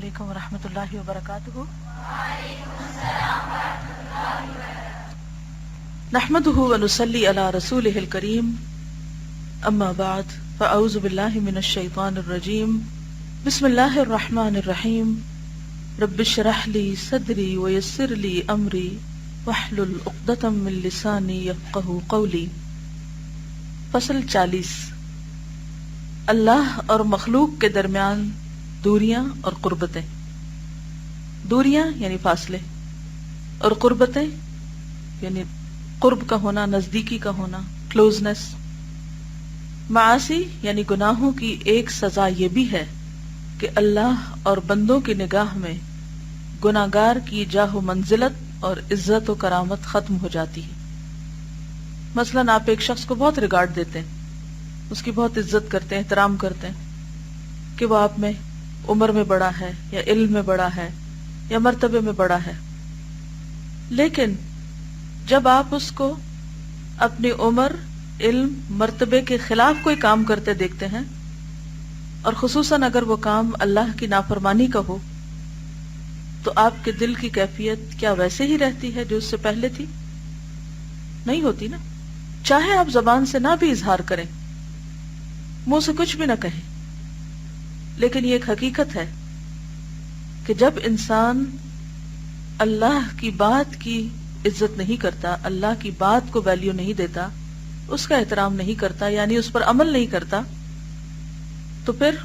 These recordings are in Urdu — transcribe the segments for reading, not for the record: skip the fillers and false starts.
علیکم ورحمۃ اللہ وبرکاتہ۔ نحمده ونصلی علی رسولہ الکریم، اما بعد فاعوذ باللہ من الشیطان الرجیم، بسم اللہ الرحمن الرحیم، رب اشرح لی صدری ویسر لی امری واحلل عقدۃ من لسانی یفقہوا قولی۔ فصل 40، اللہ اور مخلوق کے درمیان دوریاں اور قربتیں۔ دوریاں یعنی فاصلے، اور قربتیں یعنی قرب کا ہونا، نزدیکی کا ہونا، کلوزنس۔ معاصی یعنی گناہوں کی ایک سزا یہ بھی ہے کہ اللہ اور بندوں کی نگاہ میں گناہگار کی جاہ و منزلت اور عزت و کرامت ختم ہو جاتی ہے۔ مثلاً آپ ایک شخص کو بہت ریگارڈ دیتے ہیں، اس کی بہت عزت کرتے ہیں، احترام کرتے ہیں کہ وہ آپ میں عمر میں بڑا ہے یا علم میں بڑا ہے یا مرتبے میں بڑا ہے، لیکن جب آپ اس کو اپنی عمر، علم، مرتبے کے خلاف کوئی کام کرتے دیکھتے ہیں، اور خصوصاً اگر وہ کام اللہ کی نافرمانی کا ہو، تو آپ کے دل کی کیفیت کیا ویسے ہی رہتی ہے جو اس سے پہلے تھی؟ نہیں ہوتی نا۔ چاہے آپ زبان سے نہ بھی اظہار کریں، منہ سے کچھ بھی نہ کہیں، لیکن یہ ایک حقیقت ہے کہ جب انسان اللہ کی بات کی عزت نہیں کرتا، اللہ کی بات کو ویلیو نہیں دیتا، اس کا احترام نہیں کرتا، یعنی اس پر عمل نہیں کرتا، تو پھر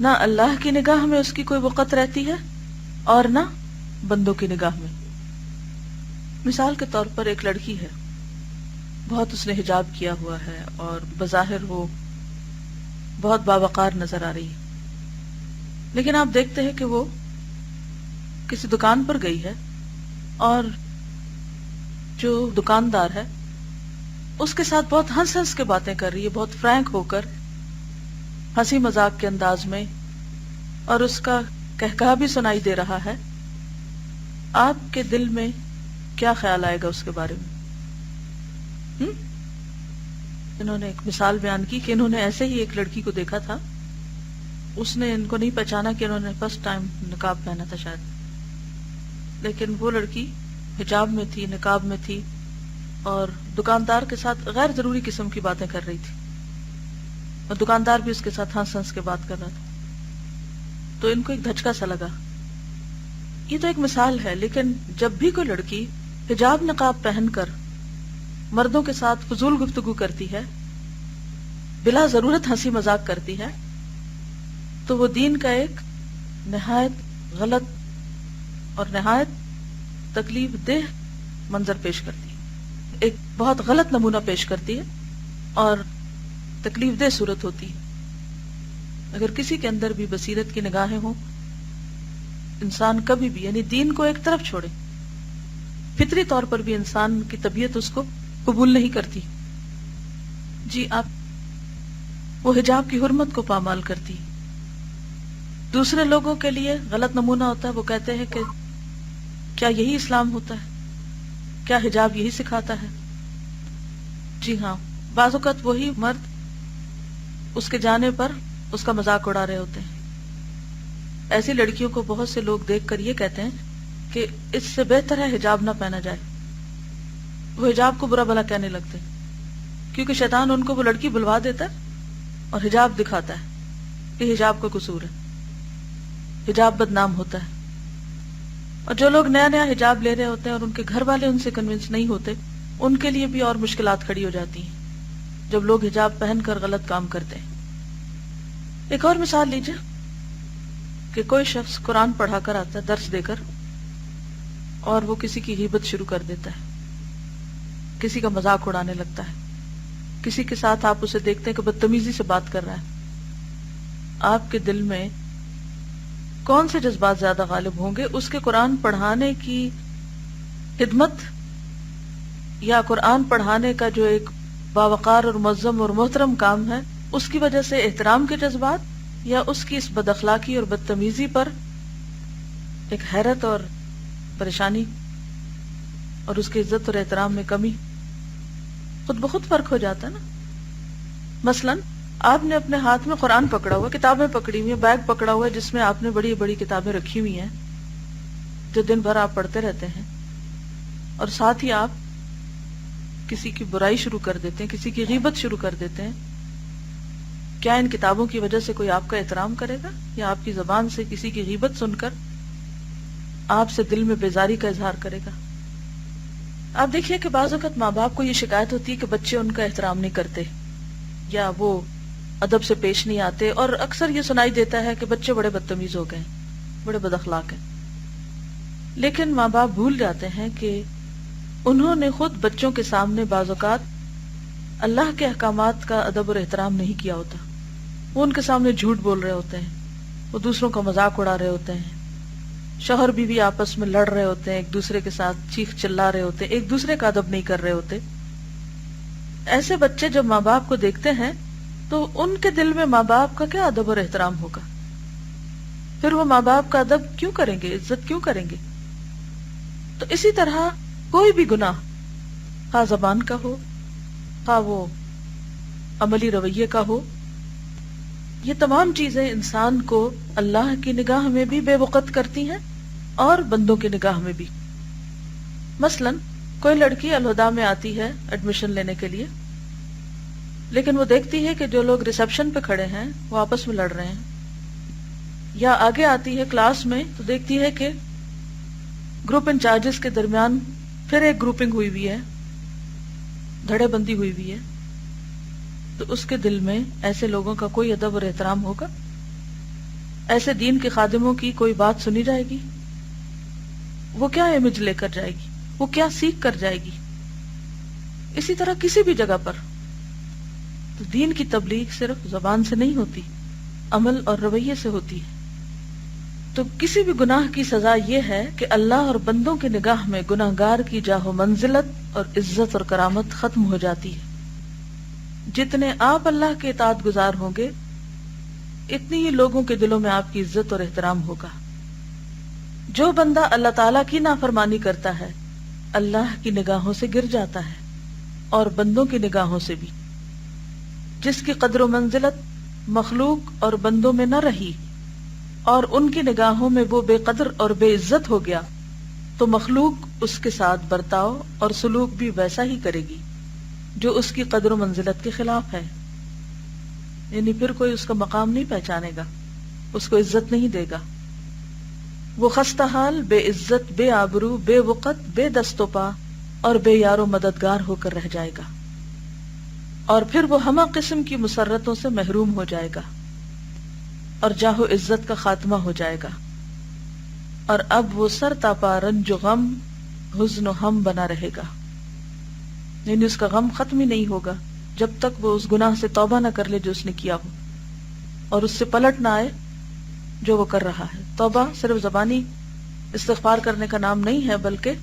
نہ اللہ کی نگاہ میں اس کی کوئی وقت رہتی ہے اور نہ بندوں کی نگاہ میں۔ مثال کے طور پر ایک لڑکی ہے، بہت اس نے حجاب کیا ہوا ہے اور بظاہر وہ بہت باوقار نظر آ رہی ہے، لیکن آپ دیکھتے ہیں کہ وہ کسی دکان پر گئی ہے اور جو دکاندار ہے اس کے ساتھ بہت ہنس ہنس کے باتیں کر رہی ہے، بہت فرینک ہو کر، ہنسی مذاق کے انداز میں، اور اس کا کہکہا بھی سنائی دے رہا ہے۔ آپ کے دل میں کیا خیال آئے گا اس کے بارے میں؟ انہوں نے ایک مثال بیان کی کہ انہوں نے ایسے ہی ایک لڑکی کو دیکھا تھا، اس نے ان کو نہیں پہچانا کہ انہوں نے فرسٹ ٹائم نقاب پہنا تھا شاید، لیکن وہ لڑکی حجاب میں تھی، نقاب میں تھی، اور دکاندار کے ساتھ غیر ضروری قسم کی باتیں کر رہی تھی، اور دکاندار بھی اس کے ساتھ ہنس ہنس کے بات کر رہا تھا۔ تو ان کو ایک دھچکا سا لگا۔ یہ تو ایک مثال ہے، لیکن جب بھی کوئی لڑکی حجاب نقاب پہن کر مردوں کے ساتھ فضول گفتگو کرتی ہے، بلا ضرورت ہنسی مذاق کرتی ہے، تو وہ دین کا ایک نہایت غلط اور نہایت تکلیف دہ منظر پیش کرتی ہے، ایک بہت غلط نمونہ پیش کرتی ہے اور تکلیف دہ صورت ہوتی ہے۔ اگر کسی کے اندر بھی بصیرت کی نگاہیں ہوں، انسان کبھی بھی یعنی دین کو ایک طرف چھوڑے، فطری طور پر بھی انسان کی طبیعت اس کو قبول نہیں کرتی۔ جی، آپ وہ حجاب کی حرمت کو پامال کرتی، دوسرے لوگوں کے لیے غلط نمونہ ہوتا ہے، وہ کہتے ہیں کہ کیا یہی اسلام ہوتا ہے؟ کیا حجاب یہی سکھاتا ہے؟ جی ہاں، بعض اوقات وہی مرد اس کے جانے پر اس کا مذاق اڑا رہے ہوتے ہیں۔ ایسی لڑکیوں کو بہت سے لوگ دیکھ کر یہ کہتے ہیں کہ اس سے بہتر ہے حجاب نہ پہنا جائے، وہ حجاب کو برا بھلا کہنے لگتے ہیں، کیونکہ شیطان ان کو وہ لڑکی بلوا دیتا ہے اور حجاب دکھاتا ہے کہ حجاب کا قصور ہے، حجاب بدنام ہوتا ہے۔ اور جو لوگ نیا نیا حجاب لے رہے ہوتے ہیں اور ان کے گھر والے ان سے کنونس نہیں ہوتے، ان کے لیے بھی اور مشکلات کھڑی ہو جاتی ہیں جب لوگ حجاب پہن کر غلط کام کرتے ہیں۔ ایک اور مثال لیجئے کہ کوئی شخص قرآن پڑھا کر آتا ہے درس دے کر، اور وہ کسی کی غیبت شروع کر دیتا ہے، کسی کا مذاق اڑانے لگتا ہے، کسی کے ساتھ آپ اسے دیکھتے ہیں کہ بدتمیزی سے بات کر رہا ہے، آپ کے دل میں کون سے جذبات زیادہ غالب ہوں گے؟ اس کے قرآن پڑھانے کی خدمت، یا قرآن پڑھانے کا جو ایک باوقار اور معظم اور محترم کام ہے اس کی وجہ سے احترام کے جذبات، یا اس کی اس بد اخلاقی اور بدتمیزی پر ایک حیرت اور پریشانی اور اس کی عزت اور احترام میں کمی؟ خود بخود فرق ہو جاتا ہے نا۔ مثلا آپ نے اپنے ہاتھ میں قرآن پکڑا ہوا، کتابیں پکڑی ہوئی ہیں، بیگ پکڑا ہوا ہے جس میں آپ نے بڑی بڑی کتابیں رکھی ہوئی ہیں جو دن بھر آپ پڑھتے رہتے ہیں، اور ساتھ ہی آپ کسی کی برائی شروع کر دیتے ہیں، کسی کی غیبت شروع کر دیتے ہیں، کیا ان کتابوں کی وجہ سے کوئی آپ کا احترام کرے گا؟ یا آپ کی زبان سے کسی کی غیبت سن کر آپ سے دل میں بیزاری کا اظہار کرے گا؟ آپ دیکھیے کہ بعض اوقات ماں باپ کو یہ شکایت ہوتی ہے کہ بچے ان کا احترام نہیں کرتے یا وہ ادب سے پیش نہیں آتے، اور اکثر یہ سنائی دیتا ہے کہ بچے بڑے بدتمیز ہو گئے، بڑے بد اخلاق ہیں. لیکن ماں باپ بھول جاتے ہیں کہ انہوں نے خود بچوں کے سامنے بعض اوقات اللہ کے احکامات کا ادب اور احترام نہیں کیا ہوتا. وہ ان کے سامنے جھوٹ بول رہے ہوتے ہیں، وہ دوسروں کا مذاق اڑا رہے ہوتے ہیں، شوہر بیوی آپس میں لڑ رہے ہوتے ہیں، ایک دوسرے کے ساتھ چیخ چلا رہے ہوتے ہیں، ایک دوسرے کا ادب نہیں کر رہے ہوتے. ایسے بچے جب ماں باپ کو دیکھتے ہیں تو ان کے دل میں ماں باپ کا کیا ادب اور احترام ہوگا؟ پھر وہ ماں باپ کا ادب کیوں کریں گے، عزت کیوں کریں گے؟ تو اسی طرح کوئی بھی گناہ، خواہ زبان کا ہو، خواہ وہ عملی رویے کا ہو، یہ تمام چیزیں انسان کو اللہ کی نگاہ میں بھی بے وقت کرتی ہیں اور بندوں کی نگاہ میں بھی. مثلا کوئی لڑکی الہدیٰ میں آتی ہے ایڈمیشن لینے کے لیے، لیکن وہ دیکھتی ہے کہ جو لوگ ریسیپشن پہ کھڑے ہیں وہ آپس میں لڑ رہے ہیں، یا آگے آتی ہے کلاس میں تو دیکھتی ہے کہ گروپ انچارجز کے درمیان پھر ایک گروپنگ ہوئی ہوئی ہے، دھڑے بندی ہوئی ہوئی ہے. تو اس کے دل میں ایسے لوگوں کا کوئی ادب اور احترام ہوگا؟ ایسے دین کے خادموں کی کوئی بات سنی جائے گی؟ وہ کیا امیج لے کر جائے گی؟ وہ کیا سیکھ کر جائے گی؟ اسی طرح کسی بھی جگہ پر تو دین کی تبلیغ صرف زبان سے نہیں ہوتی، عمل اور رویے سے ہوتی ہے. تو کسی بھی گناہ کی سزا یہ ہے کہ اللہ اور بندوں کی نگاہ میں گناہگار کی جاہ و منزلت اور عزت اور کرامت ختم ہو جاتی ہے. جتنے آپ اللہ کے اطاعت گزار ہوں گے اتنی ہی لوگوں کے دلوں میں آپ کی عزت اور احترام ہوگا. جو بندہ اللہ تعالیٰ کی نافرمانی کرتا ہے اللہ کی نگاہوں سے گر جاتا ہے اور بندوں کی نگاہوں سے بھی. جس کی قدر و منزلت مخلوق اور بندوں میں نہ رہی اور ان کی نگاہوں میں وہ بے قدر اور بے عزت ہو گیا تو مخلوق اس کے ساتھ برتاؤ اور سلوک بھی ویسا ہی کرے گی جو اس کی قدر و منزلت کے خلاف ہے. یعنی پھر کوئی اس کا مقام نہیں پہچانے گا، اس کو عزت نہیں دے گا. وہ خستہ حال، بے عزت، بے آبرو، بے وقت، بے دست و پا اور بے یار و مددگار ہو کر رہ جائے گا، اور پھر وہ ہمہ قسم کی مسرتوں سے محروم ہو جائے گا اور جاہ و عزت کا خاتمہ ہو جائے گا. اور اب وہ سر تاپا رنج و غم، حزن و ہم بنا رہے گا. یعنی اس کا غم ختم ہی نہیں ہوگا جب تک وہ اس گناہ سے توبہ نہ کر لے جو اس نے کیا ہو، اور اس سے پلٹ نہ آئے جو وہ کر رہا ہے. توبہ صرف زبانی استغفار کرنے کا نام نہیں ہے بلکہ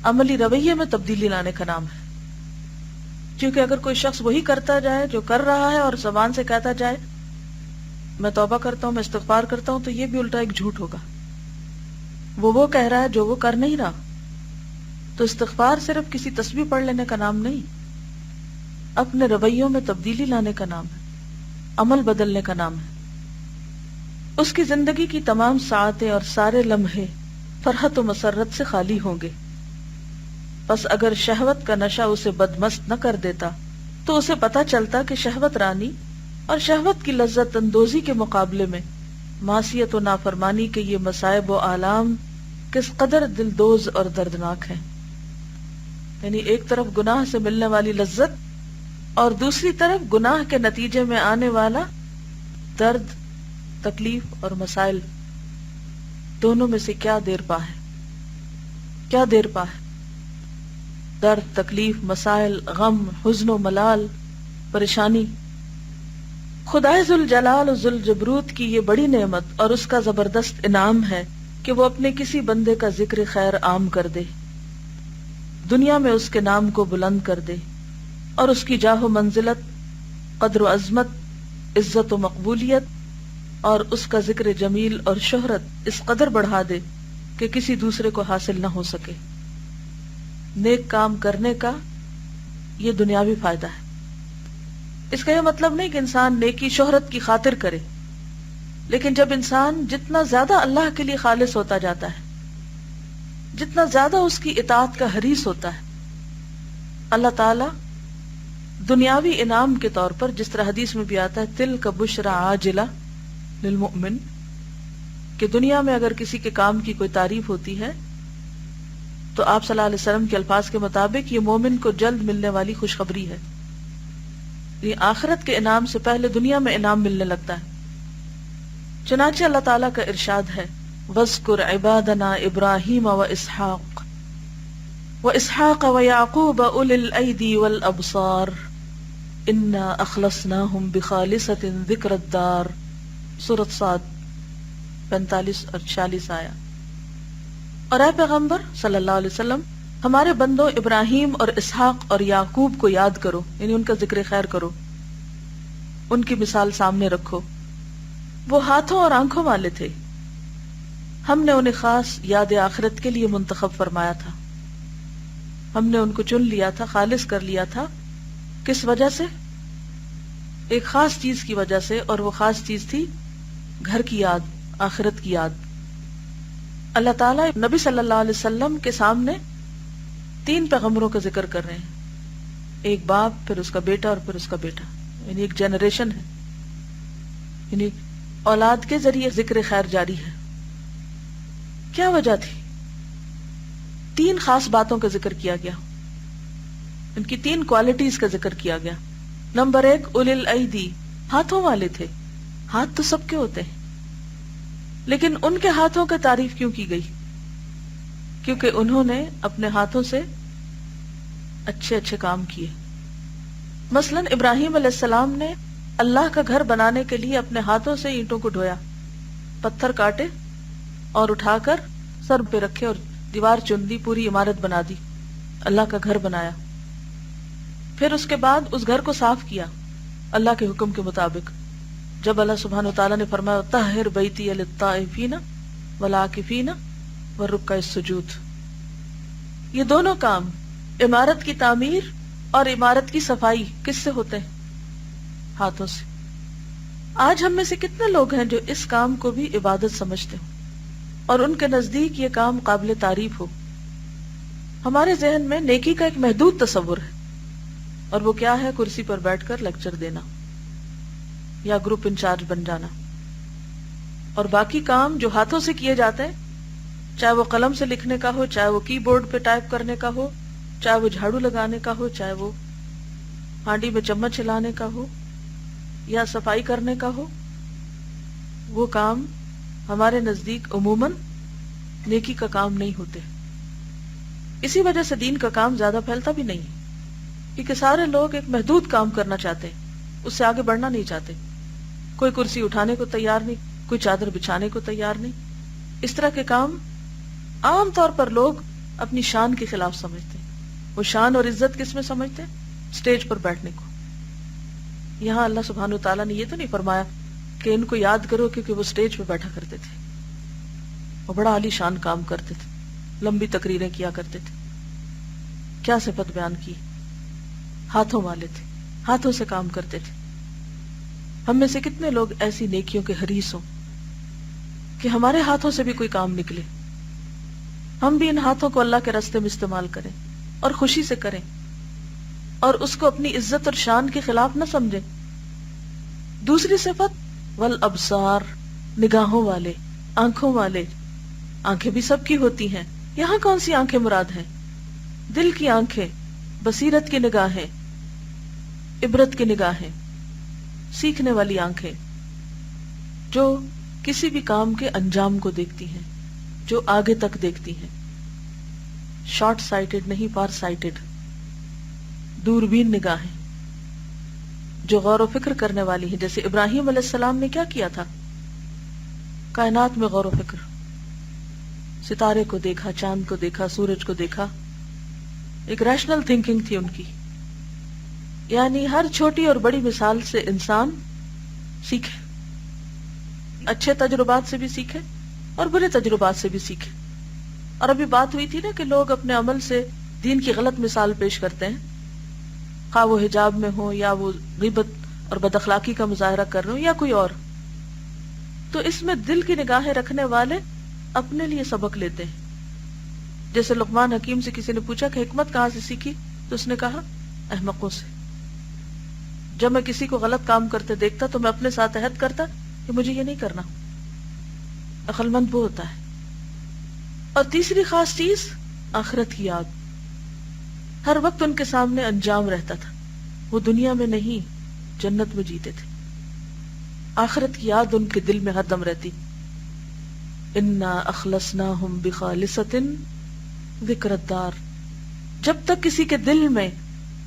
عملی رویے میں تبدیلی لانے کا نام ہے. کیونکہ اگر کوئی شخص وہی کرتا جائے جو کر رہا ہے اور زبان سے کہتا جائے میں توبہ کرتا ہوں، میں استغفار کرتا ہوں، تو یہ بھی الٹا ایک جھوٹ ہوگا. وہ کہہ رہا ہے جو وہ کر نہیں رہا. تو استغفار صرف کسی تسبیح پڑھ لینے کا نام نہیں، اپنے رویوں میں تبدیلی لانے کا نام ہے، عمل بدلنے کا نام ہے. اس کی زندگی کی تمام ساعتیں اور سارے لمحے فرحت و مسرت سے خالی ہوں گے. بس اگر شہوت کا نشہ اسے بدمست نہ کر دیتا تو اسے پتا چلتا کہ شہوت رانی اور شہوت کی لذت اندوزی کے مقابلے میں معصیت و نافرمانی کے یہ مصائب و آلام کس قدر دلدوز اور دردناک ہیں. یعنی ایک طرف گناہ سے ملنے والی لذت اور دوسری طرف گناہ کے نتیجے میں آنے والا درد، تکلیف اور مسائل، دونوں میں سے کیا دیر پا ہے؟ کیا دیر پا ہے؟ درد، تکلیف، مسائل، غم، حزن و ملال، پریشانی. خدائے ذوالجلال و ذوالجبروت کی یہ بڑی نعمت اور اس کا زبردست انعام ہے کہ وہ اپنے کسی بندے کا ذکر خیر عام کر دے، دنیا میں اس کے نام کو بلند کر دے اور اس کی جاہ و منزلت، قدر و عظمت، عزت و مقبولیت اور اس کا ذکر جمیل اور شہرت اس قدر بڑھا دے کہ کسی دوسرے کو حاصل نہ ہو سکے. نیک کام کرنے کا یہ دنیاوی فائدہ ہے. اس کا یہ مطلب نہیں کہ انسان نیکی شہرت کی خاطر کرے، لیکن جب انسان جتنا زیادہ اللہ کے لیے خالص ہوتا جاتا ہے، جتنا زیادہ اس کی اطاعت کا حریص ہوتا ہے، اللہ تعالی دنیاوی انعام کے طور پر، جس طرح حدیث میں بھی آتا ہے تلک بشرا عاجلہ للمؤمن، کہ دنیا میں اگر کسی کے کام کی کوئی تعریف ہوتی ہے تو آپ صلی اللہ علیہ وسلم کے الفاظ کے مطابق یہ مومن کو جلد ملنے والی خوشخبری ہے. یہ آخرت کے انعام سے پہلے دنیا میں انعام ملنے لگتا ہے. چنانچہ اللہ تعالیٰ کا ارشاد ہے وَاذْكُرْ عِبَادَنَا إِبْرَاهِيمَ وَإِسْحَاقَ وَيَعْقُوبَ أُولِي الْأَيْدِي وَالْأَبْصَارِ إِنَّا أَخْلَصْنَاهُمْ بِخَالِصَةٍ ذِكْرَ الدَّارِ. سورۃ صاد 45 اور 46 آیا. اور اے پیغمبر صلی اللہ علیہ وسلم، ہمارے بندوں ابراہیم اور اسحاق اور یعقوب کو یاد کرو، یعنی ان کا ذکر خیر کرو، ان کی مثال سامنے رکھو. وہ ہاتھوں اور آنکھوں والے تھے، ہم نے انہیں خاص یاد آخرت کے لیے منتخب فرمایا تھا. ہم نے ان کو چن لیا تھا، خالص کر لیا تھا. کس وجہ سے؟ ایک خاص چیز کی وجہ سے، اور وہ خاص چیز تھی گھر کی یاد، آخرت کی یاد. اللہ تعالیٰ نبی صلی اللہ علیہ وسلم کے سامنے 3 پیغمبروں کا ذکر کر رہے ہیں، ایک باپ، پھر اس کا بیٹا، اور پھر اس کا بیٹا، یعنی ایک جنریشن ہے، یعنی اولاد کے ذریعے ذکر خیر جاری ہے. کیا وجہ تھی؟ 3 خاص باتوں کا ذکر کیا گیا، ان کی 3 کوالٹیز کا ذکر کیا گیا. نمبر 1 اولی الایدی، ہاتھوں والے تھے. ہاتھ تو سب کے ہوتے ہیں، لیکن ان کے ہاتھوں کی تعریف کیوں کی گئی؟ کیونکہ انہوں نے اپنے ہاتھوں سے اچھے اچھے کام کیے. مثلا ابراہیم علیہ السلام نے اللہ کا گھر بنانے کے لیے اپنے ہاتھوں سے اینٹوں کو ڈھویا، پتھر کاٹے اور اٹھا کر سر پہ رکھے اور دیوار چن دی، پوری عمارت بنا دی، اللہ کا گھر بنایا. پھر اس کے بعد اس گھر کو صاف کیا اللہ کے حکم کے مطابق. جب اللہ سبحانہ وتعالی نے فرمایا طہر بیتی للطائفین والعاکفین والرکع السجود، یہ دونوں کام، عمارت کی تعمیر اور عمارت کی صفائی، کس سے ہوتے ہیں؟ ہاتھوں سے. آج ہم میں سے کتنے لوگ ہیں جو اس کام کو بھی عبادت سمجھتے ہوں اور ان کے نزدیک یہ کام قابل تعریف ہو؟ ہمارے ذہن میں نیکی کا ایک محدود تصور ہے، اور وہ کیا ہے؟ کرسی پر بیٹھ کر لیکچر دینا یا گروپ انچارج بن جانا. اور باقی کام جو ہاتھوں سے کیے جاتے ہیں، چاہے وہ قلم سے لکھنے کا ہو، چاہے وہ کی بورڈ پہ ٹائپ کرنے کا ہو، چاہے وہ جھاڑو لگانے کا ہو، چاہے وہ ہانڈی میں چمچ ہلانے کا ہو یا صفائی کرنے کا ہو، وہ کام ہمارے نزدیک عموماً نیکی کا کام نہیں ہوتے. اسی وجہ سے دین کا کام زیادہ پھیلتا بھی نہیں، کیونکہ سارے لوگ ایک محدود کام کرنا چاہتے ہیں، اس سے آگے بڑھنا نہیں چاہتے. کوئی کرسی اٹھانے کو تیار نہیں، کوئی چادر بچھانے کو تیار نہیں. اس طرح کے کام عام طور پر لوگ اپنی شان کے خلاف سمجھتے ہیں. وہ شان اور عزت کس میں سمجھتے ہیں؟ اسٹیج پر بیٹھنے کو. یہاں اللہ سبحانہ وتعالیٰ نے یہ تو نہیں فرمایا کہ ان کو یاد کرو کیونکہ وہ اسٹیج پہ بیٹھا کرتے تھے، وہ بڑا عالی شان کام کرتے تھے، لمبی تقریریں کیا کرتے تھے. کیا صفت بیان کی؟ ہاتھوں والے تھے، ہاتھوں سے کام کرتے تھے. ہم میں سے کتنے لوگ ایسی نیکیوں کے حریص ہوں کہ ہمارے ہاتھوں سے بھی کوئی کام نکلے، ہم بھی ان ہاتھوں کو اللہ کے راستے میں استعمال کریں اور خوشی سے کریں، اور اس کو اپنی عزت اور شان کے خلاف نہ سمجھیں. دوسری صفت والابصار، نگاہوں والے، آنکھوں والے. آنکھیں بھی سب کی ہوتی ہیں. یہاں کون سی آنکھیں مراد ہیں؟ دل کی آنکھیں، بصیرت کی نگاہیں، عبرت کی نگاہیں، سیکھنے والی آنکھیں، جو کسی بھی کام کے انجام کو دیکھتی ہیں، جو آگے تک دیکھتی ہیں. شارٹ سائٹڈ نہیں، فار سائٹڈ، دوربین نگاہیں، جو غور و فکر کرنے والی ہیں. جیسے ابراہیم علیہ السلام نے کیا کیا تھا؟ کائنات میں غور و فکر، ستارے کو دیکھا، چاند کو دیکھا، سورج کو دیکھا. ایک ریشنل تھنکنگ تھی ان کی. یعنی ہر چھوٹی اور بڑی مثال سے انسان سیکھے، اچھے تجربات سے بھی سیکھے اور برے تجربات سے بھی سیکھے. اور ابھی بات ہوئی تھی نا کہ لوگ اپنے عمل سے دین کی غلط مثال پیش کرتے ہیں، خواہ وہ حجاب میں ہو یا وہ غیبت اور بد اخلاقی کا مظاہرہ کر رہے ہوں یا کوئی اور، تو اس میں دل کی نگاہیں رکھنے والے اپنے لیے سبق لیتے ہیں. جیسے لقمان حکیم سے کسی نے پوچھا کہ حکمت کہاں سے سیکھی، تو اس نے کہا احمقوں سے. جب میں کسی کو غلط کام کرتے دیکھتا تو میں اپنے ساتھ عہد کرتا کہ مجھے یہ نہیں کرنا. عقل مند وہ ہوتا ہے. اور تیسری خاص چیز آخرت کی یاد. ہر وقت ان کے سامنے انجام رہتا تھا، وہ دنیا میں نہیں جنت میں جیتے تھے. آخرت کی یاد ان کے دل میں ہر دم رہتی. انا اخلصناہم بخالصۃ ذکر الدار. جب تک کسی کے دل میں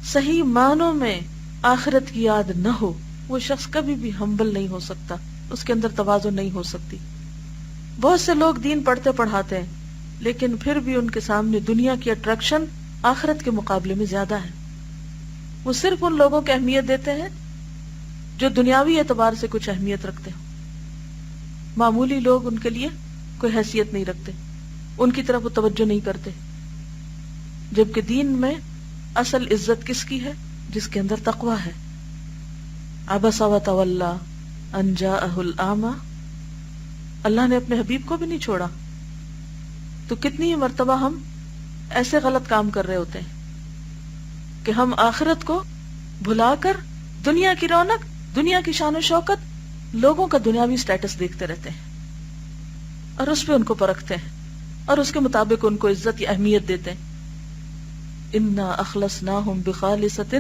صحیح معنوں میں آخرت کی یاد نہ ہو، وہ شخص کبھی بھی ہمبل نہیں ہو سکتا، اس کے اندر تواضع نہیں ہو سکتی. بہت سے لوگ دین پڑھتے پڑھاتے ہیں لیکن پھر بھی ان کے سامنے دنیا کی اٹریکشن آخرت کے مقابلے میں زیادہ ہے. وہ صرف ان لوگوں کو اہمیت دیتے ہیں جو دنیاوی اعتبار سے کچھ اہمیت رکھتے ہیں. معمولی لوگ ان کے لیے کوئی حیثیت نہیں رکھتے، ان کی طرف وہ توجہ نہیں کرتے. جبکہ دین میں اصل عزت کس کی ہے؟ جس کے اندر تقویٰ ہے. عبس وتولی ان جاءہ الاعمی. اللہ نے اپنے حبیب کو بھی نہیں چھوڑا. تو کتنی ہی مرتبہ ہم ایسے غلط کام کر رہے ہوتے ہیں کہ ہم آخرت کو بھلا کر دنیا کی رونق، دنیا کی شان و شوکت، لوگوں کا دنیاوی سٹیٹس دیکھتے رہتے ہیں اور اس پہ ان کو پرکھتے ہیں اور اس کے مطابق ان کو عزت یا اہمیت دیتے ہیں. انا اخلصناہم بخالصۃ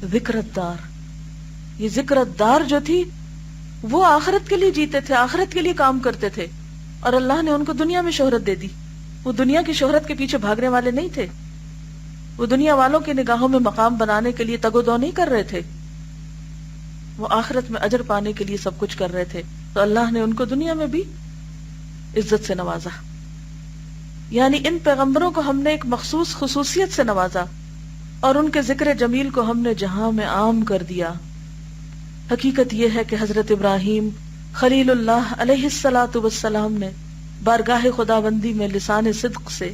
ذکر الدار. یہ ذکر الدار جو تھی وہ آخرت کے لیے جیتے تھے، آخرت کے لیے کام کرتے تھے، اور اللہ نے ان کو دنیا میں شہرت دے دی. وہ دنیا کی شہرت کے پیچھے بھاگنے والے نہیں تھے، وہ دنیا والوں کی نگاہوں میں مقام بنانے کے لیے تگ و دو نہیں کر رہے تھے، وہ آخرت میں اجر پانے کے لیے سب کچھ کر رہے تھے. تو اللہ نے ان کو دنیا میں بھی عزت سے نوازا. یعنی ان پیغمبروں کو ہم نے ایک مخصوص خصوصیت سے نوازا اور ان کے ذکر جمیل کو ہم نے جہاں میں عام کر دیا. حقیقت یہ ہے کہ حضرت ابراہیم خلیل اللہ علیہ الصلاۃ والسلام نے بارگاہ خداوندی میں لسان صدق سے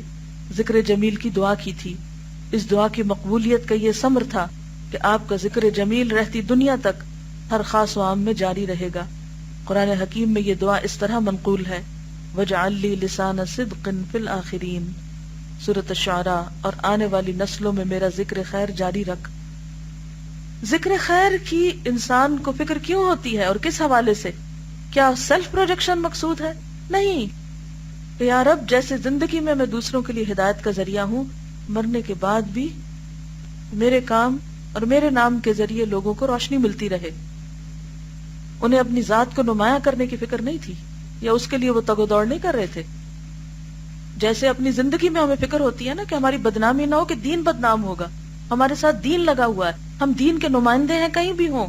ذکر جمیل کی دعا کی تھی. اس دعا کی مقبولیت کا یہ ثمر تھا کہ آپ کا ذکر جمیل رہتی دنیا تک ہر خاص و عام میں جاری رہے گا. قرآن حکیم میں یہ دعا اس طرح منقول ہے: وَجْعَلْ لِي لِسَانَ صِدْقٍ فِي الْآخِرِينَ. سورۃ الشعراء. اور آنے والی نسلوں میں میرا ذکر خیر جاری رکھ. ذکر خیر کی انسان کو فکر کیوں ہوتی ہے اور کس حوالے سے؟ کیا سیلف پروجیکشن مقصود ہے؟ نہیں. کہ یا رب، جیسے زندگی میں میں دوسروں کے لیے ہدایت کا ذریعہ ہوں، مرنے کے بعد بھی میرے کام اور میرے نام کے ذریعے لوگوں کو روشنی ملتی رہے. انہیں اپنی ذات کو نمایاں کرنے کی فکر نہیں تھی، یا اس کے لیے وہ تگ و دوڑ نہیں کر رہے تھے. جیسے اپنی زندگی میں ہمیں فکر ہوتی ہے نا کہ ہماری بدنامی نہ ہو، کہ دین بدنام ہوگا، ہمارے ساتھ دین لگا ہوا ہے، ہم دین کے نمائندے ہیں کہیں بھی ہوں.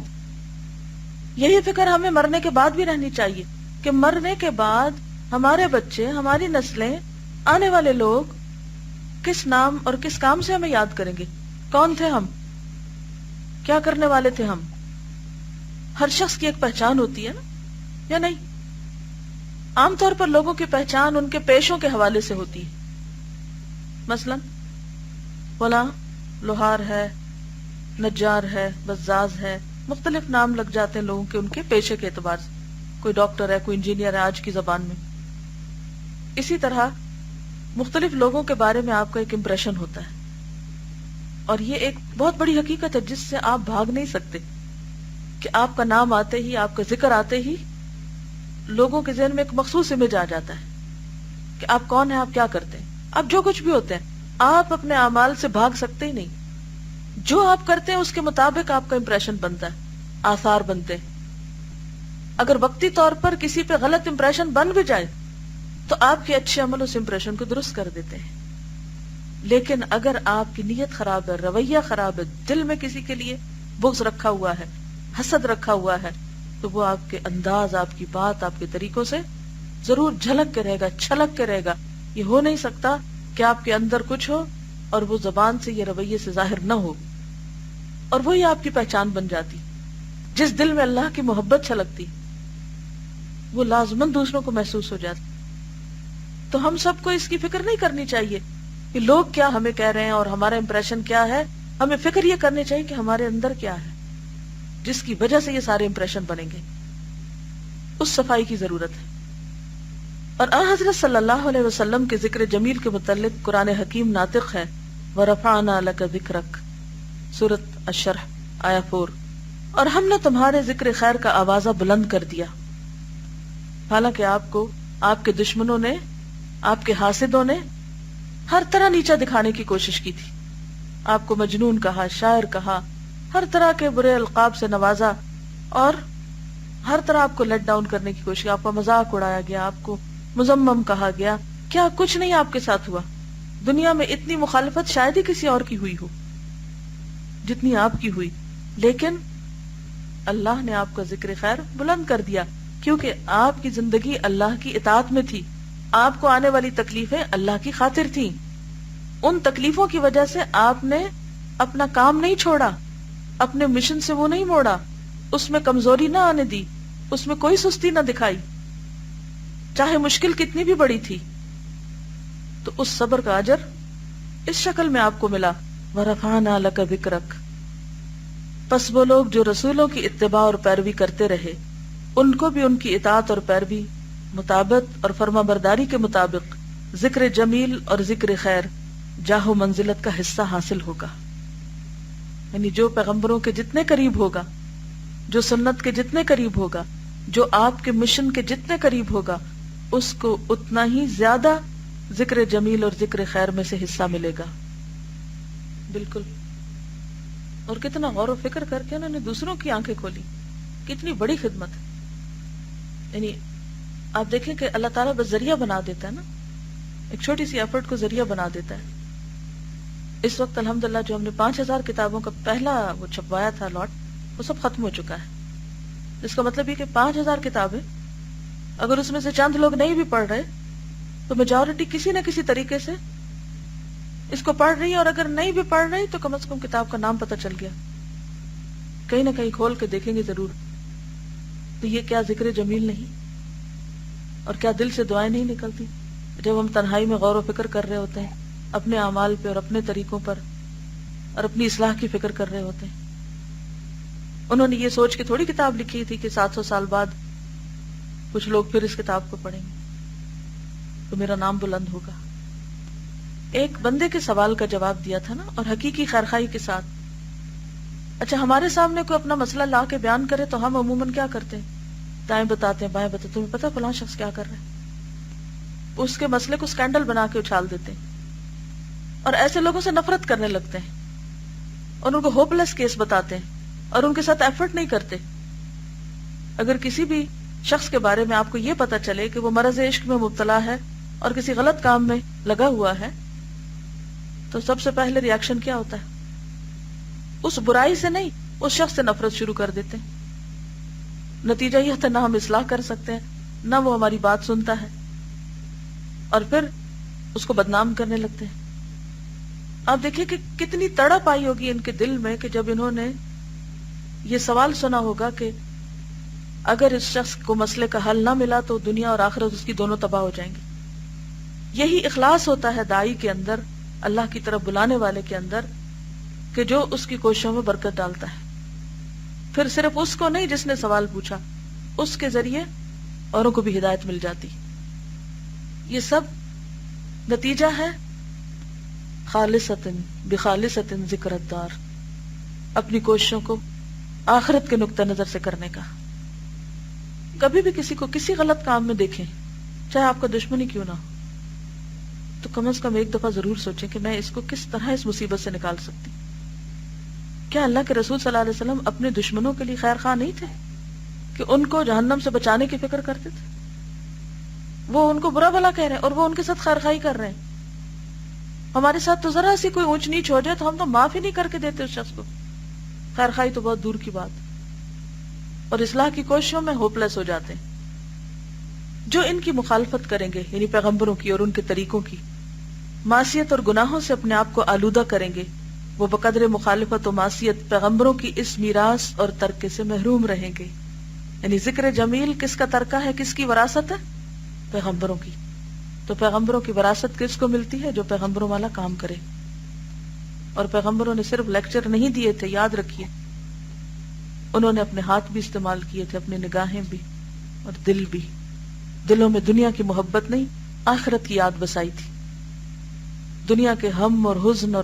یہی فکر ہمیں مرنے کے بعد بھی رہنی چاہیے کہ مرنے کے بعد ہمارے بچے، ہماری نسلیں، آنے والے لوگ کس نام اور کس کام سے ہمیں یاد کریں گے. کون تھے ہم، کیا کرنے والے تھے ہم. ہر شخص کی ایک پہچان ہوتی ہے نا، یا نہیں؟ عام طور پر لوگوں کی پہچان ان کے پیشوں کے حوالے سے ہوتی ہے. مثلا فلاں لوہار ہے، نجار ہے، بزاز ہے، مختلف نام لگ جاتے ہیں لوگوں کے ان کے پیشے کے اعتبار سے. کوئی ڈاکٹر ہے، کوئی انجینئر ہے آج کی زبان میں. اسی طرح مختلف لوگوں کے بارے میں آپ کا ایک امپریشن ہوتا ہے، اور یہ ایک بہت بڑی حقیقت ہے جس سے آپ بھاگ نہیں سکتے کہ آپ کا نام آتے ہی، آپ کا ذکر آتے ہی لوگوں کے ذہن میں ایک مخصوص امیج آ جاتا ہے کہ آپ کون ہیں، آپ کیا کرتے ہیں، آپ جو کچھ بھی ہوتے ہیں. آپ اپنے اعمال سے بھاگ سکتے ہی نہیں. جو آپ کرتے ہیں اس کے مطابق آپ کا امپریشن بنتا ہے، آثار بنتے ہیں. اگر وقتی طور پر کسی پہ غلط امپریشن بن بھی جائے تو آپ کے اچھے عمل اس امپریشن کو درست کر دیتے ہیں. لیکن اگر آپ کی نیت خراب ہے، رویہ خراب ہے، دل میں کسی کے لیے بغض رکھا ہوا ہے، حسد رکھا ہوا ہے، تو وہ آپ کے انداز، آپ کی بات، آپ کے طریقوں سے ضرور جھلک کے رہے گا، چھلک کے رہے گا. یہ ہو نہیں سکتا کہ آپ کے اندر کچھ ہو اور وہ زبان سے یا رویے سے ظاہر نہ ہو، اور وہی آپ کی پہچان بن جاتی. جس دل میں اللہ کی محبت چھلکتی وہ لازماً دوسروں کو محسوس ہو جاتی. تو ہم سب کو اس کی فکر نہیں کرنی چاہیے کہ لوگ کیا ہمیں کہہ رہے ہیں اور ہمارا امپریشن کیا ہے. ہمیں فکر یہ کرنی چاہیے کہ ہمارے اندر کیا ہے. جس کی وجہ سے یہ سارے امپریشن بنیں گے، اس صفائی کی ضرورت ہے۔ اور حضرت صلی اللہ علیہ وسلم کے ذکر جمیل کے متعلق قرآن حکیم ناطق ہے، وَرَفَعْنَا لَكَ ذِكْرَكَ، سورۃ الشرح آیہ 4، اور ہم نے تمہارے ذکر خیر کا آوازہ بلند کر دیا۔ حالانکہ آپ کو آپ کے دشمنوں نے، آپ کے حاسدوں نے ہر طرح نیچا دکھانے کی کوشش کی تھی، آپ کو مجنون کہا، شاعر کہا، ہر طرح کے برے القاب سے نوازا، اور ہر طرح آپ کو لیٹ ڈاؤن کرنے کی کوشش، آپ کا مذاق اڑایا گیا، آپ کو مذمم کہا گیا۔ کیا کچھ نہیں آپ کے ساتھ ہوا؟ دنیا میں اتنی مخالفت شاید ہی کسی اور کی ہوئی ہو جتنی آپ کی ہوئی، لیکن اللہ نے آپ کا ذکر خیر بلند کر دیا، کیونکہ آپ کی زندگی اللہ کی اطاعت میں تھی، آپ کو آنے والی تکلیفیں اللہ کی خاطر تھیں۔ ان تکلیفوں کی وجہ سے آپ نے اپنا کام نہیں چھوڑا، اپنے مشن سے وہ نہیں موڑا، اس میں کمزوری نہ آنے دی، اس میں کوئی سستی نہ دکھائی، چاہے مشکل کتنی بھی بڑی تھی۔ تو اس صبر کا اجر اس شکل میں آپ کو ملا، وَرَفَعْنَا لَكَ ذِكْرَكَ۔ پس وہ لوگ جو رسولوں کی اتباع اور پیروی کرتے رہے، ان کو بھی ان کی اطاعت اور پیروی، مطابقت اور فرما برداری کے مطابق ذکر جمیل اور ذکر خیر، جاہ و منزلت کا حصہ حاصل ہوگا۔ یعنی جو پیغمبروں کے جتنے قریب ہوگا، جو سنت کے جتنے قریب ہوگا، جو آپ کے مشن کے جتنے قریب ہوگا، اس کو اتنا ہی زیادہ ذکر جمیل اور ذکر خیر میں سے حصہ ملے گا۔ بالکل۔ اور کتنا غور و فکر کر کے انہوں نے دوسروں کی آنکھیں کھولی، کتنی بڑی خدمت ہے۔ یعنی آپ دیکھیں کہ اللہ تعالیٰ بس ذریعہ بنا دیتا ہے نا، ایک چھوٹی سی ایفرٹ کو ذریعہ بنا دیتا ہے۔ اس وقت الحمدللہ جو ہم نے 5000 کتابوں کا پہلا وہ چھپوایا تھا لاٹ، وہ سب ختم ہو چکا ہے۔ اس کا مطلب یہ کہ 5000 کتابیں اگر اس میں سے چند لوگ نہیں بھی پڑھ رہے تو میجورٹی کسی نہ کسی طریقے سے اس کو پڑھ رہی ہے، اور اگر نہیں بھی پڑھ رہی تو کم از کم کتاب کا نام پتہ چل گیا، کہیں نہ کہیں کھول کے دیکھیں گے ضرور۔ تو یہ کیا ذکر جمیل نہیں؟ اور کیا دل سے دعائیں نہیں نکلتی جب ہم تنہائی میں غور و فکر کر رہے ہوتے ہیں اپنے اعمال پہ اور اپنے طریقوں پر، اور اپنی اصلاح کی فکر کر رہے ہوتے ہیں؟ انہوں نے یہ سوچ کے تھوڑی کتاب لکھی تھی کہ 700 سال بعد کچھ لوگ پھر اس کتاب کو پڑھیں گے تو میرا نام بلند ہوگا۔ ایک بندے کے سوال کا جواب دیا تھا نا، اور حقیقی خیرخواہی کے ساتھ۔ اچھا، ہمارے سامنے کوئی اپنا مسئلہ لا کے بیان کرے تو ہم عموماً کیا کرتے ہیں؟ دائیں بتاتے ہیں، بائیں بتاتے ہیں، تمہیں پتا فلاں شخص کیا کر رہا ہے، اس کے مسئلے کو سکینڈل بنا کے اچھال دیتے ہیں، اور ایسے لوگوں سے نفرت کرنے لگتے ہیں، اور ان کو ہوپ لیس کیس بتاتے ہیں، اور ان کے ساتھ ایفرٹ نہیں کرتے۔ اگر کسی بھی شخص کے بارے میں آپ کو یہ پتا چلے کہ وہ مرض عشق میں مبتلا ہے اور کسی غلط کام میں لگا ہوا ہے، تو سب سے پہلے ریاکشن کیا ہوتا ہے؟ اس برائی سے نہیں، اس شخص سے نفرت شروع کر دیتے ہیں۔ نتیجہ یہ ہوتا ہے نہ ہم اصلاح کر سکتے ہیں، نہ وہ ہماری بات سنتا ہے، اور پھر اس کو بدنام کرنے لگتے ہیں۔ آپ دیکھیں کہ کتنی تڑپ آئی ہوگی ان کے دل میں کہ جب انہوں نے یہ سوال سنا ہوگا کہ اگر اس شخص کو مسئلے کا حل نہ ملا تو دنیا اور آخرت اس کی دونوں تباہ ہو جائیں گی۔ یہی اخلاص ہوتا ہے دائی کے اندر، اللہ کی طرف بلانے والے کے اندر، کہ جو اس کی کوششوں میں برکت ڈالتا ہے۔ پھر صرف اس کو نہیں جس نے سوال پوچھا، اس کے ذریعے اوروں کو بھی ہدایت مل جاتی۔ یہ سب نتیجہ ہے خالصتاً بخالصتاً ذکر الدار، اپنی کوششوں کو آخرت کے نقطہ نظر سے کرنے کا۔ کبھی بھی کسی کو کسی غلط کام میں دیکھیں، چاہے آپ کا دشمن ہی کیوں نہ ہو، تو کم از کم ایک دفعہ ضرور سوچیں کہ میں اس کو کس طرح اس مصیبت سے نکال سکتی۔ کیا اللہ کے رسول صلی اللہ علیہ وسلم اپنے دشمنوں کے لیے خیر خواہ نہیں تھے کہ ان کو جہنم سے بچانے کی فکر کرتے تھے؟ وہ ان کو برا بھلا کہہ رہے ہیں اور وہ ان کے ساتھ خیر خواہی کر رہے ہیں۔ ہمارے ساتھ تو ذرا سی کوئی اونچ نیچ ہو جائے تو ہم تو معاف ہی نہیں کر کے دیتے اس شخص کو، خیر خواہی تو بہت دور کی بات، اور اصلاح کی کوششوں میں ہوپ لیس ہو جاتے ہیں۔ جو ان کی مخالفت کریں گے، یعنی پیغمبروں کی اور ان کے طریقوں کی، معصیت اور گناہوں سے اپنے آپ کو آلودہ کریں گے، وہ بقدر مخالفت و معصیت پیغمبروں کی اس میراث اور ترکے سے محروم رہیں گے۔ یعنی ذکر جمیل کس کا ترکہ ہے، کس کی وراثت ہے؟ پیغمبروں کی۔ تو پیغمبروں کی وراثت کس کو ملتی ہے؟ جو پیغمبروں والا کام کرے۔ اور پیغمبروں نے صرف لیکچر نہیں دیے تھے، یاد رکھیے، انہوں نے اپنے ہاتھ بھی استعمال کیے تھے، اپنی نگاہیں بھی اور دل بھی. دلوں میں دنیا کی محبت نہیں، آخرت کی یاد بسائی تھی. دنیا کے ہم اور حزن اور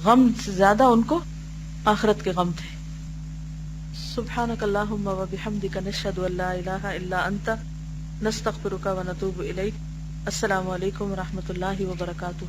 غم سے زیادہ ان کو آخرت کے غم تھے. سبحانک اللہم و بحمدک نشہد ان لا الہ الا انت نستغفرک و نتوب الیک. السلام علیکم و رحمۃ اللہ وبرکاتہ.